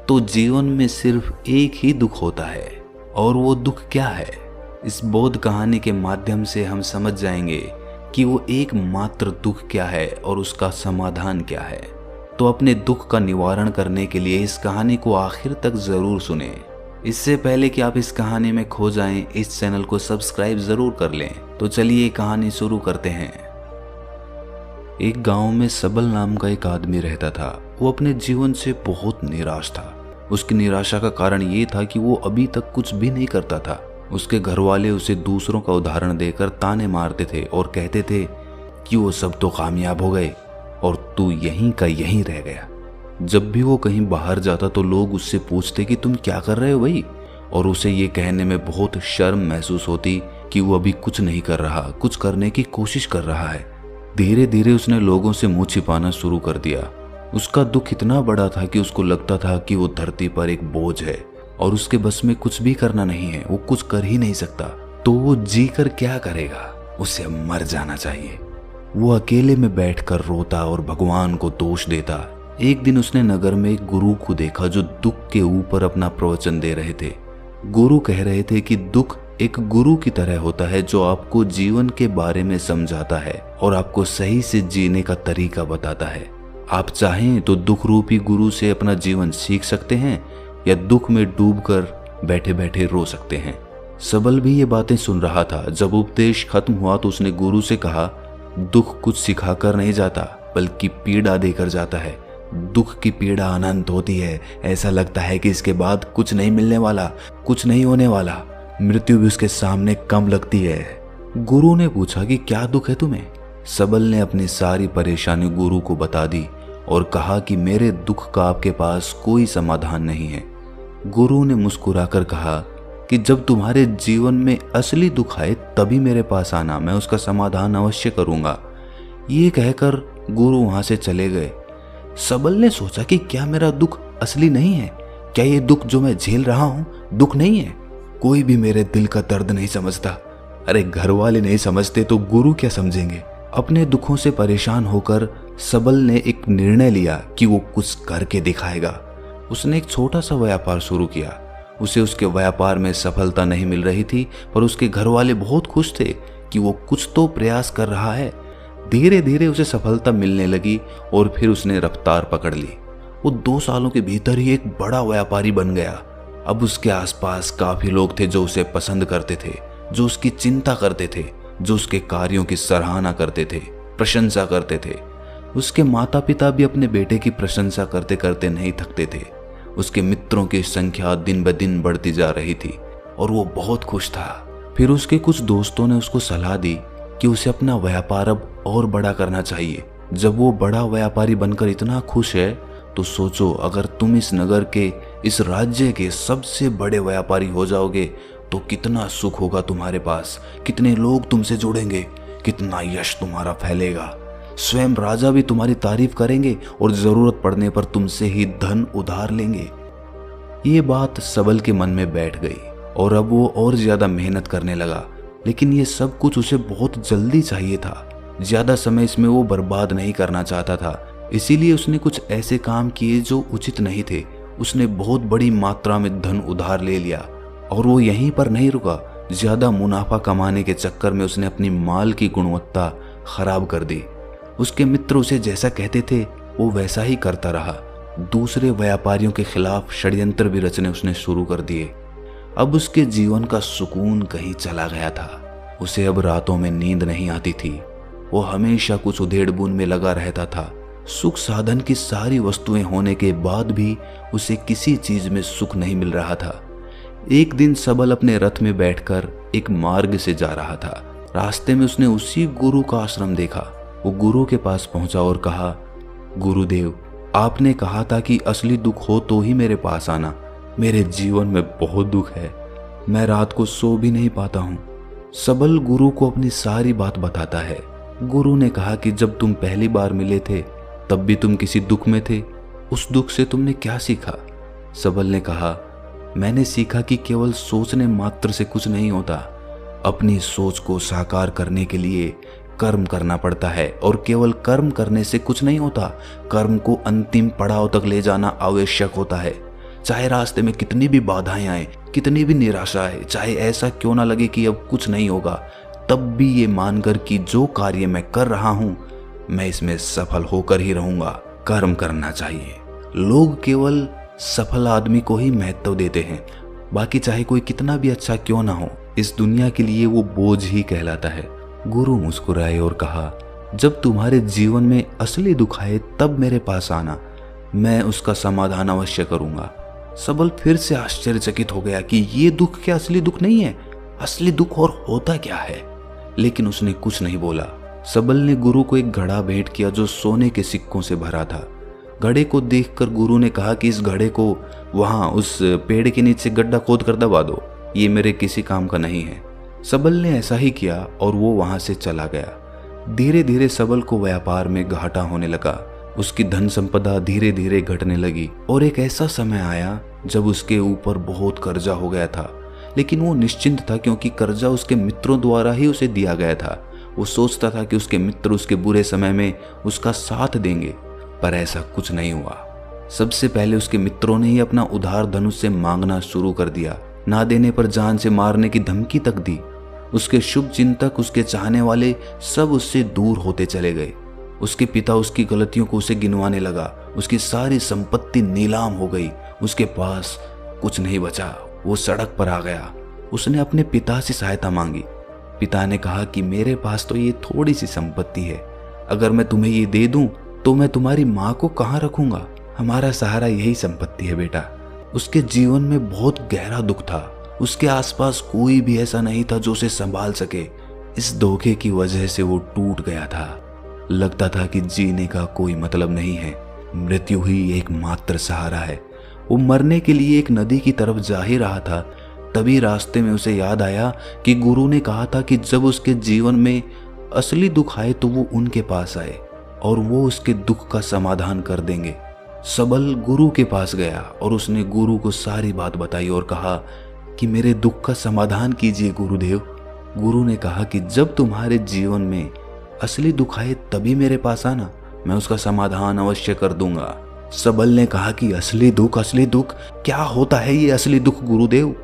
तो जीवन में सिर्फ एक ही दुख होता है। और वो दुख क्या है? इस बोध कहानी के माध्यम से हम समझ जाएंगे कि वो एकमात्र दुख क्या है और उसका समाधान क्या है। तो अपने दुख का निवारण करने के लिए इस कहानी को आखिर तक जरूर सुने। इससे पहले कि आप इस कहानी में खो जाएं, इस चैनल को सब्सक्राइब जरूर कर लें। तो चलिए कहानी शुरू करते हैं। एक गांव में सबल नाम का एक आदमी रहता था। वो अपने जीवन से बहुत निराश था। उसकी निराशा का कारण ये था कि वो अभी तक कुछ भी नहीं करता था। उसके घर वाले उसे दूसरों का उदाहरण देकर ताने मारते थे और कहते थे कि वो सब तो कामयाब हो गए और तू यहीं का यहीं रह गया। जब भी वो कहीं बाहर जाता तो लोग उससे पूछते कि तुम क्या कर रहे हो भाई, और उसे ये कहने में बहुत शर्म महसूस होती कि वो अभी कुछ नहीं कर रहा, कुछ करने की कोशिश कर रहा है। धीरे धीरे उसने लोगों से मुंह छिपाना शुरू कर दिया। उसका दुख इतना बड़ा था कि उसको लगता था कि वो धरती पर एक बोझ है और उसके बस में कुछ भी करना नहीं है, वो कुछ कर ही नहीं सकता। तो वो जी कर क्या करेगा? उसे मर जाना चाहिए। वो अकेले में बैठकर रोता और भगवान को दोष देता। एक दिन उसने नगर में एक गुरु को देखा जो दुख के ऊपर अपना प्रवचन दे रहे थे। गुरु कह रहे थे कि दुख एक गुरु की तरह होता है जो आपको जीवन के बारे में समझाता है और आपको सही से जीने का तरीका बताता है। आप चाहें तो दुख रूपी गुरु से अपना जीवन सीख सकते हैं या दुख में डूबकर बैठे बैठे रो सकते हैं। सबल भी ये बातें सुन रहा था। जब उपदेश खत्म हुआ तो उसने गुरु से कहा, दुख कुछ सिखाकर नहीं जाता बल्कि पीड़ा देकर जाता है। दुख की पीड़ा अनंत होती है। ऐसा लगता है कि इसके बाद कुछ नहीं मिलने वाला, कुछ नहीं होने वाला। मृत्यु भी उसके सामने कम लगती है। गुरु ने पूछा कि क्या दुख है तुम्हें? सबल ने अपनी सारी परेशानी गुरु को बता दी और कहा कि मेरे दुख का आपके पास कोई समाधान नहीं है। गुरु ने मुस्कुराकर कहा कि जब तुम्हारे जीवन में असली दुख आए तभी मेरे पास आना, मैं उसका समाधान अवश्य करूंगा। ये कहकर गुरु वहां से चले गए। सबल ने सोचा कि क्या मेरा दुख असली नहीं है? क्या ये दुख जो मैं झेल रहा हूं दुख नहीं है? कोई भी मेरे दिल का दर्द नहीं समझता। अरे घर वाले नहीं समझते तो गुरु क्या समझेंगे? अपने दुखों से परेशान होकर सबल ने एक निर्णय लिया कि वो कुछ करके दिखाएगा। उसने एक छोटा सा व्यापार शुरू किया। उसे उसके व्यापार में सफलता नहीं मिल रही थी, पर उसके घर वाले बहुत खुश थे कि वो कुछ तो प्रयास कर रहा है। धीरे धीरे उसे सफलता मिलने लगी और फिर उसने रफ्तार पकड़ ली। वो 2 सालों के भीतर ही एक बड़ा व्यापारी बन गया। अब उसके आसपास काफी लोग थे जो उसे पसंद करते थे, जो उसकी चिंता करते थे, जो उसके कार्यों की सराहना करते थे, प्रशंसा करते थे। उसके माता पिता भी अपने बेटे की प्रशंसा करते करते नहीं थकते थे। उसके मित्रों की संख्या दिन ब दिन बढ़ती जा रही थी और वो बहुत खुश था। फिर उसके कुछ दोस्तों ने उसको सलाह दी कि उसे अपना व्यापार अब और बड़ा करना चाहिए। जब वो बड़ा व्यापारी बनकर इतना खुश है तो सोचो, अगर तुम इस नगर के, इस राज्य के सबसे बड़े व्यापारी हो जाओगे तो कितना सुख होगा तुम्हारे पास, कितने लोग तुमसे जुड़ेंगे, कितना यश तुम्हारा फैलेगा। स्वयं राजा भी तुम्हारी तारीफ करेंगे और जरूरत पड़ने पर तुमसे ही धन उधार लेंगे। ये बात सबल के मन में बैठ गई और अब वो और ज्यादा मेहनत करने लगा। लेकिन ये सब कुछ उसे बहुत जल्दी चाहिए था। ज्यादा समय इसमें वो बर्बाद नहीं करना चाहता था। इसीलिए उसने कुछ ऐसे काम किए जो उचित नहीं थे। उसने बहुत बड़ी मात्रा में धन उधार ले लिया और वो यहीं पर नहीं रुका। ज्यादा मुनाफा कमाने के चक्कर में उसने अपनी माल की गुणवत्ता खराब कर दी। उसके मित्र उसे जैसा कहते थे वो वैसा ही करता रहा। दूसरे व्यापारियों के खिलाफ षड्यंत्र भी रचने उसने शुरू कर दिए। अब उसके जीवन का सुकून कहीं चला गया था। उसे अब रातों में नींद नहीं आती थी। वो हमेशा कुछ उधेड़-बुन में लगा रहता था। सुख साधन की सारी वस्तुएं होने के बाद भी उसे किसी चीज में सुख नहीं मिल रहा था। एक दिन सबल अपने रथ में बैठकर एक मार्ग से जा रहा था। रास्ते में उसने उसी गुरु का आश्रम देखा। वो गुरु के पास पहुंचा और कहा, गुरुदेव, आपने कहा था कि असली दुख हो तो ही मेरे पास आना। मेरे जीवन में बहुत दुख है, मैं रात को सो भी नहीं पाता हूँ। सबल गुरु को अपनी सारी बात बताता है। गुरु ने कहा कि जब तुम पहली बार मिले थे तब भी तुम किसी दुख में थे। उस दुख से तुमने क्या सीखा? सबल ने कहा, मैंने सीखा कि केवल सोचने मात्र से कुछ नहीं होता। अपनी सोच को साकार करने के लिए कर्म करना पड़ता है और केवल कर्म करने से कुछ नहीं होता। कर्म को अंतिम पड़ाव तक ले जाना आवश्यक होता है। चाहे रास्ते में कितनी भी बाधाएं आए, कितनी भी निराशा आए, चाहे ऐसा क्यों ना लगे कि अब कुछ नहीं होगा, तब भी ये मानकर कि जो कार्य मैं कर रहा हूं मैं इसमें सफल होकर ही रहूंगा, कर्म करना चाहिए। लोग केवल सफल आदमी को ही महत्व देते हैं, बाकी चाहे कोई कितना भी अच्छा क्यों ना हो, इस दुनिया के लिए वो बोझ ही कहलाता है। गुरु मुस्कुराए और कहा, जब तुम्हारे जीवन में असली दुख आए तब मेरे पास आना, मैं उसका समाधान अवश्य करूंगा। सबल फिर से आश्चर्यचकित हो गया कि ये दुख क्या असली दुख नहीं है? असली दुख और होता क्या है? लेकिन उसने कुछ नहीं बोला। सबल ने गुरु को एक घड़ा भेंट किया जो सोने के सिक्कों से भरा था। घड़े को देखकर गुरु ने कहा कि इस घड़े को वहां उस पेड़ के नीचे गड्ढा खोद कर दबा दो, ये मेरे किसी काम का नहीं है। सबल ने ऐसा ही किया और वो वहां से चला गया। धीरे धीरे सबल को व्यापार में घाटा होने लगा। उसकी धन संपदा धीरे धीरे घटने लगी और एक ऐसा समय आया जब उसके ऊपर बहुत कर्जा हो गया था। लेकिन वो निश्चिंत था क्योंकि कर्जा उसके मित्रों द्वारा ही उसे दिया गया था। वो सोचता था कि उसके मित्र उसके बुरे समय में उसका साथ देंगे, पर ऐसा कुछ नहीं हुआ। सबसे पहले उसके मित्रों ने ही अपना उधार धन उससे मांगना शुरू कर दिया। ना देने पर जान से मारने की धमकी तक दी। उसके शुभ चिंतक, उसके चाहने वाले सब उससे दूर होते चले गए। उसके पिता उसकी गलतियों को उसे गिनवाने लगा। उसकी सारी संपत्ति नीलाम हो गई। उसके पास कुछ नहीं बचा। वो सड़क पर आ गया। उसने अपने पिता से सहायता मांगी। पिता ने कहा कि मेरे पास तो ये थोड़ी सी संपत्ति है, अगर मैं तुम्हें ये दे दूं तो मैं तुम्हारी माँ को कहाँ रखूंगा? हमारा सहारा यही संपत्ति है बेटा। उसके जीवन में बहुत गहरा दुख था। उसके आसपास कोई भी ऐसा नहीं था जो उसे संभाल सके। इस धोखे की वजह से वो टूट गया था। लगता था कि जीने का कोई मतलब नहीं है, मृत्यु ही एकमात्र सहारा है। वो मरने के लिए एक नदी की तरफ जा ही रहा था, तभी रास्ते में उसे याद आया कि गुरु ने कहा था कि जब उसके जीवन में असली दुख आए तो वो उनके पास आए और वो उसके दुख का समाधान कर देंगे। सबल गुरु के पास गया और उसने गुरु को सारी बात बताई और कहा कि मेरे दुख का समाधान कीजिए गुरुदेव। गुरु ने कहा कि जब तुम्हारे जीवन में असली दुख आए तभी मेरे पास आना, मैं उसका समाधान अवश्य कर दूंगा। सबल ने कहा कि असली दुख क्या होता है ये असली दुख गुरुदेव?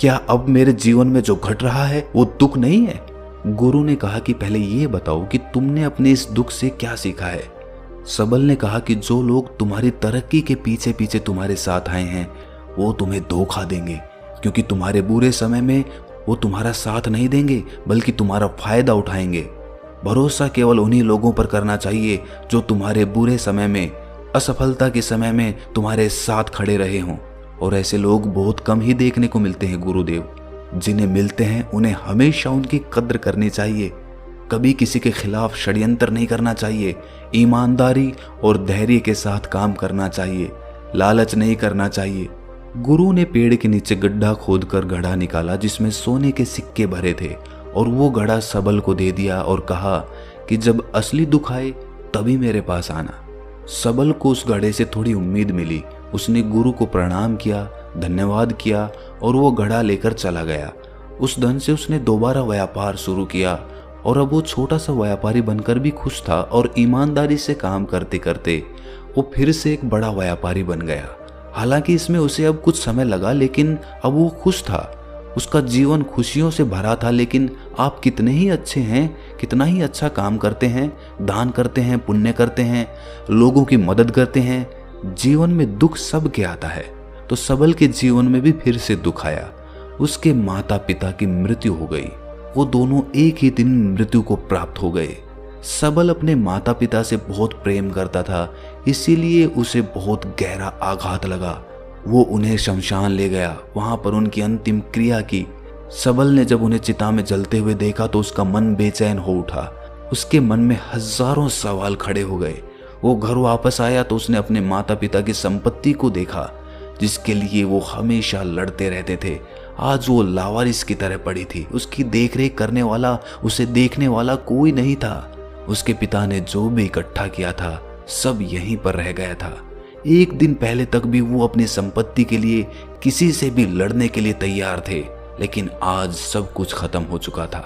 क्या अब मेरे जीवन में जो घट रहा है वो दुख नहीं है? गुरु ने कहा कि पहले ये बताओ कि तुमने अपने इस दुख से क्या सीखा है। सबल ने कहा कि जो लोग तुम्हारी तरक्की के पीछे पीछे तुम्हारे साथ आए हैं वो तुम्हें धोखा देंगे, क्योंकि तुम्हारे बुरे समय में वो तुम्हारा साथ नहीं देंगे बल्कि तुम्हारा फायदा उठाएंगे। भरोसा केवल उन्हीं लोगों पर करना चाहिए जो तुम्हारे बुरे समय में, असफलता के समय में तुम्हारे साथ खड़े रहे हों। और ऐसे लोग बहुत कम ही देखने को मिलते हैं गुरुदेव। जिन्हें मिलते हैं उन्हें हमेशा उनकी कद्र करनी चाहिए। कभी किसी के खिलाफ षड्यंत्र नहीं करना चाहिए। ईमानदारी और धैर्य के साथ काम करना चाहिए। लालच नहीं करना चाहिए। गुरु ने पेड़ के नीचे गड्ढा खोदकर घड़ा निकाला जिसमें सोने के सिक्के भरे थे और वो घड़ा सबल को दे दिया और कहा कि जब असली दुख आए तभी मेरे पास आना। सबल को उस घड़े से थोड़ी उम्मीद मिली। उसने गुरु को प्रणाम किया, धन्यवाद किया और वो घड़ा लेकर चला गया। उस धन से उसने दोबारा व्यापार शुरू किया और अब वो छोटा सा व्यापारी बनकर भी खुश था और ईमानदारी से काम करते करते वो फिर से एक बड़ा व्यापारी बन गया। हालांकि इसमें उसे अब कुछ समय लगा, लेकिन अब वो खुश था। उसका जीवन खुशियों से भरा था। लेकिन आप कितने ही अच्छे हैं, कितना ही अच्छा काम करते हैं, दान करते हैं, पुण्य करते हैं, लोगों की मदद करते हैं, जीवन में दुख सबके आता है। तो सबल के जीवन में भी फिर से दुख आया। उसके माता पिता की मृत्यु हो गई। वो दोनों एक ही दिन मृत्यु को प्राप्त हो गए। सबल अपने माता पिता से बहुत प्रेम करता था, इसीलिए उसे बहुत गहरा आघात लगा। वो उन्हें शमशान ले गया, वहां पर उनकी अंतिम क्रिया की। सबल ने जब उन्हें चिता में जलते हुए देखा तो उसका मन बेचैन हो उठा। उसके मन में हजारों सवाल खड़े हो गए। वो घर वापस आया तो उसने अपने माता पिता की संपत्ति को देखा जिसके लिए वो हमेशा लड़ते रहते थे। आज वो लावारिस की तरह पड़ी थी। उसकी देखरेख करने वाला, उसे देखने वाला कोई नहीं था। उसके पिता ने जो भी इकट्ठा किया था सब यहीं पर रह गया था। एक दिन पहले तक भी वो अपनी संपत्ति के लिए किसी से भी लड़ने के लिए तैयार थे, लेकिन आज सब कुछ खत्म हो चुका था।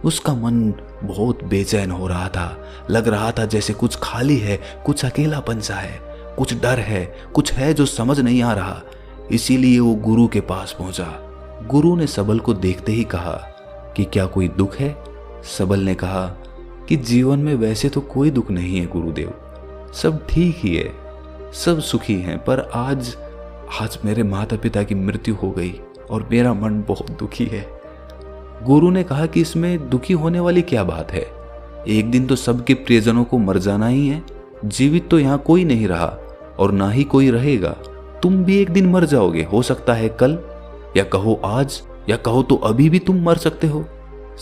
उसका मन बहुत बेचैन हो रहा था। लग रहा था जैसे कुछ खाली है, कुछ अकेलापन सा है, कुछ डर है, कुछ है जो समझ नहीं आ रहा। इसीलिए वो गुरु के पास पहुंचा। गुरु ने सबल को देखते ही कहा कि क्या कोई दुख है? सबल ने कहा कि जीवन में वैसे तो कोई दुख नहीं है गुरुदेव, सब ठीक ही है, सब सुखी हैं, पर आज मेरे माता पिता की मृत्यु हो गई और मेरा मन बहुत दुखी है। गुरु ने कहा कि इसमें दुखी होने वाली क्या बात है? एक दिन तो सबके प्रियजनों को मर जाना ही है। जीवित तो यहाँ कोई नहीं रहा और ना ही कोई रहेगा। तुम भी एक दिन मर जाओगे, हो सकता है कल, या कहो आज, या कहो तो अभी भी तुम मर सकते हो।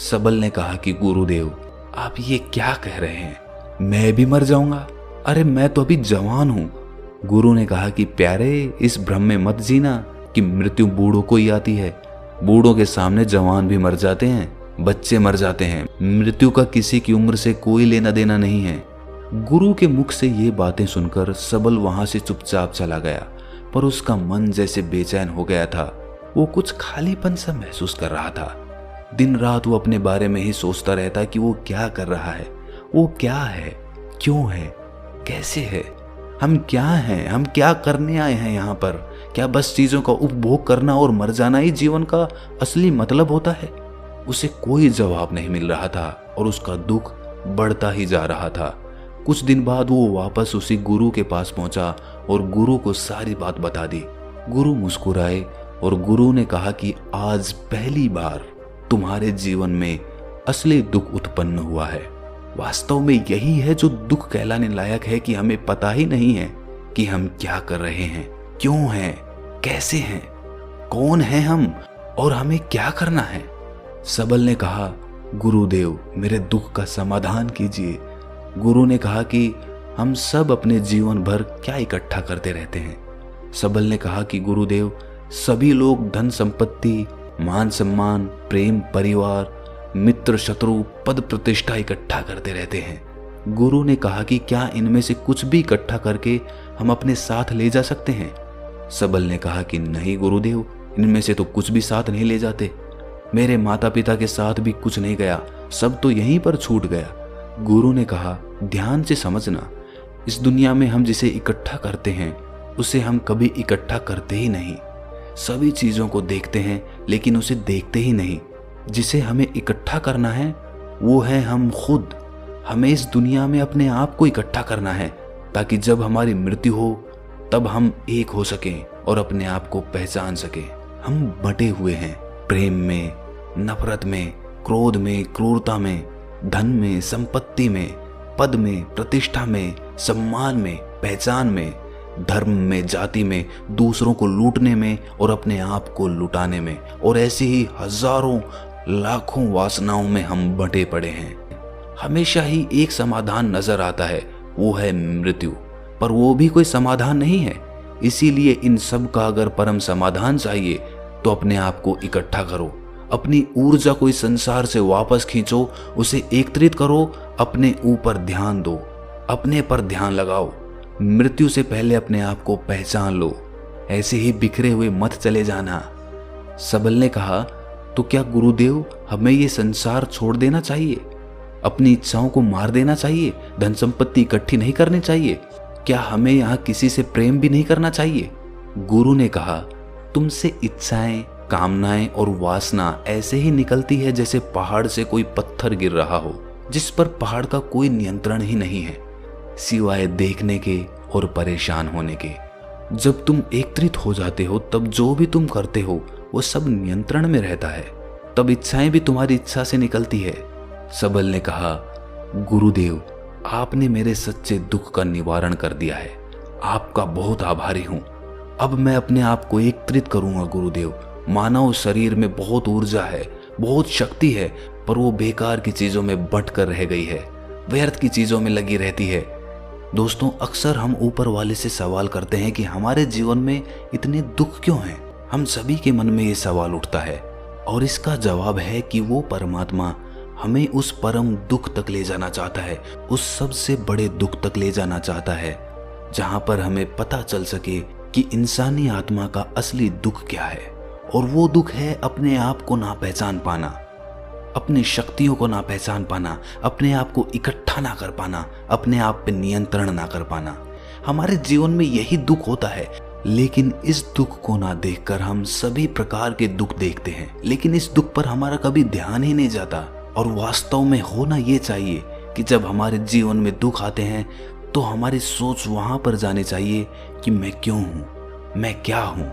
सबल ने कहा कि गुरुदेव आप ये क्या कह रहे हैं, मैं भी मर जाऊंगा? अरे मैं तो अभी जवान हूं। गुरु ने कहा कि प्यारे, इस भ्रम में मत जीना कि मृत्यु बूढ़ों को ही आती है। बूढ़ों के सामने जवान भी मर जाते हैं, बच्चे मर जाते हैं। मृत्यु का किसी की उम्र से कोई लेना देना नहीं है। गुरु के मुख से ये बातें सुनकर सबल वहां से चुपचाप चला गया, पर उसका मन जैसे बेचैन हो गया था। वो कुछ खालीपन सा महसूस कर रहा था। दिन रात वो अपने बारे में ही सोचता रहता कि वो क्या कर रहा है, वो क्या है, क्यों है, कैसे है, हम क्या हैं, हम क्या करने आए हैं यहाँ पर? क्या बस चीजों का उपभोग करना और मर जाना ही जीवन का असली मतलब होता है? उसे कोई जवाब नहीं मिल रहा था और उसका दुख बढ़ता ही जा रहा था। कुछ दिन बाद वो वापस उसी गुरु के पास पहुंचा और गुरु को सारी बात बता दी। गुरु मुस्कुराए और गुरु ने कहा कि आज पहली बार तुम्हारे जीवन में असली दुख उत्पन्न हुआ है। वास्तव में यही है जो दुख कहलाने लायक है कि हमें पता ही नहीं है कि हम क्या कर रहे हैं, क्यों हैं, कैसे हैं, कौन हैं हम और हमें क्या करना है। सबल ने कहा गुरुदेव मेरे दुख का समाधान कीजिए। गुरु ने कहा कि हम सब अपने जीवन भर क्या इकट्ठा करते रहते हैं। सबल ने कहा कि गुरुदेव सभी लोग धन संपत्ति, मान सम्मान, प्रेम, परिवार, मित्र, शत्रु, पद प्रतिष्ठा इकट्ठा करते रहते हैं। गुरु ने कहा कि क्या इनमें से कुछ भी इकट्ठा करके हम अपने साथ ले जा सकते हैं? सबल ने कहा कि नहीं गुरुदेव, इनमें से तो कुछ भी साथ नहीं ले जाते। मेरे माता पिता के साथ भी कुछ नहीं गया, सब तो यहीं पर छूट गया। गुरु ने कहा ध्यान से समझना, इस दुनिया में हम जिसे इकट्ठा करते हैं उसे हम कभी इकट्ठा करते ही नहीं। सभी चीजों को देखते हैं लेकिन उसे देखते ही नहीं। जिसे हमें इकट्ठा करना है वो है हम खुद। हमें इस दुनिया में अपने आप को इकट्ठा करना है ताकि जब हमारी मृत्यु हो तब हम एक हो सकें और अपने आप को पहचान सकें। हम बटे हुए हैं प्रेम में, नफरत में, क्रोध में, क्रूरता में, धन में, संपत्ति में, पद में, प्रतिष्ठा में, सम्मान में, पहचान में, धर्म में, जाति में, दूसरों को लूटने में और अपने आप को लुटाने में, और ऐसी ही हजारों लाखों वासनाओं में हम बटे पड़े हैं। हमेशा ही एक समाधान नजर आता है, वो है मृत्यु, पर वो भी कोई समाधान नहीं है। इसीलिए इन सब का अगर परम समाधान चाहिए तो अपने आप को इकट्ठा करो, अपनी ऊर्जा को इस संसार से वापस खींचो, उसे एकत्रित करो, अपने ऊपर ध्यान दो, अपने पर ध्यान लगाओ। मृत्यु से पहले अपने आप को पहचान लो, ऐसे ही बिखरे हुए मत चले जाना। सबल ने कहा तो क्या गुरुदेव हमें ये संसार छोड़ देना चाहिए, अपनी इच्छाओं को मार देना चाहिए, धन संपत्ति इकट्ठी नहीं करनी चाहिए? क्या हमें यहाँ किसी से प्रेम भी नहीं करना चाहिए? गुरु ने कहा तुमसे इच्छाएं, कामनाएं और वासना ऐसे ही निकलती है जैसे पहाड़ से कोई पत्थर गिर रहा हो जिस पर पहाड़ का कोई नियंत्रण ही नहीं है सिवाय देखने के और परेशान होने के। जब तुम एकत्रित हो जाते हो तब जो भी तुम करते हो वो सब नियंत्रण में रहता है, तब इच्छाएं भी तुम्हारी इच्छा से निकलती है। सबल ने कहा गुरुदेव आपने मेरे सच्चे दुख का निवारण कर दिया है, आपका बहुत आभारी हूं। अब मैं अपने आप को एकत्रित करूंगा गुरुदेव। मानव शरीर में बहुत ऊर्जा है, बहुत शक्ति है, पर वो बेकार की चीजों में बट कर रह गई है, व्यर्थ की चीजों में लगी रहती है। दोस्तों अक्सर हम ऊपर वाले से सवाल करते हैं कि हमारे जीवन में इतने दुख क्यों हैं। हम सभी के मन में ये सवाल उठता है और इसका जवाब है कि वो परमात्मा हमें उस परम दुख तक ले जाना चाहता है, उस सबसे बड़े दुख तक ले जाना चाहता है जहां पर हमें पता चल सके कि इंसानी आत्मा का असली दुख क्या है। और वो दुख है अपने आप को ना पहचान पाना, अपनी शक्तियों को ना पहचान पाना, अपने आप को इकट्ठा ना कर पाना, अपने आप पे नियंत्रण ना कर पाना। हमारे जीवन में यही दुख होता है, लेकिन इस दुख को ना देखकर हम सभी प्रकार के दुख देखते हैं, लेकिन इस दुख पर हमारा कभी ध्यान ही नहीं जाता। और वास्तव में होना ये चाहिए कि जब हमारे जीवन में दुख आते हैं तो हमारी सोच वहां पर जानी चाहिए कि मैं क्यों हूँ, मैं क्या हूँ।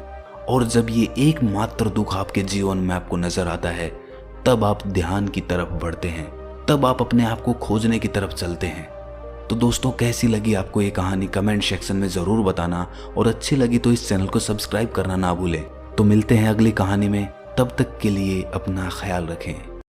और जब ये एकमात्र दुख आपके जीवन में आपको नजर आता है, तब आप ध्यान की तरफ बढ़ते हैं, तब आप अपने आप को खोजने की तरफ चलते हैं। तो दोस्तों, कैसी लगी आपको ये कहानी कमेंट सेक्शन में ज़रूर बताना, और अच्छी लगी तो इस चैनल को सब्सक्राइब करना ना भूलें। तो मिलते हैं अगली कहानी में, तब तक के लिए अपना ख्याल रखें।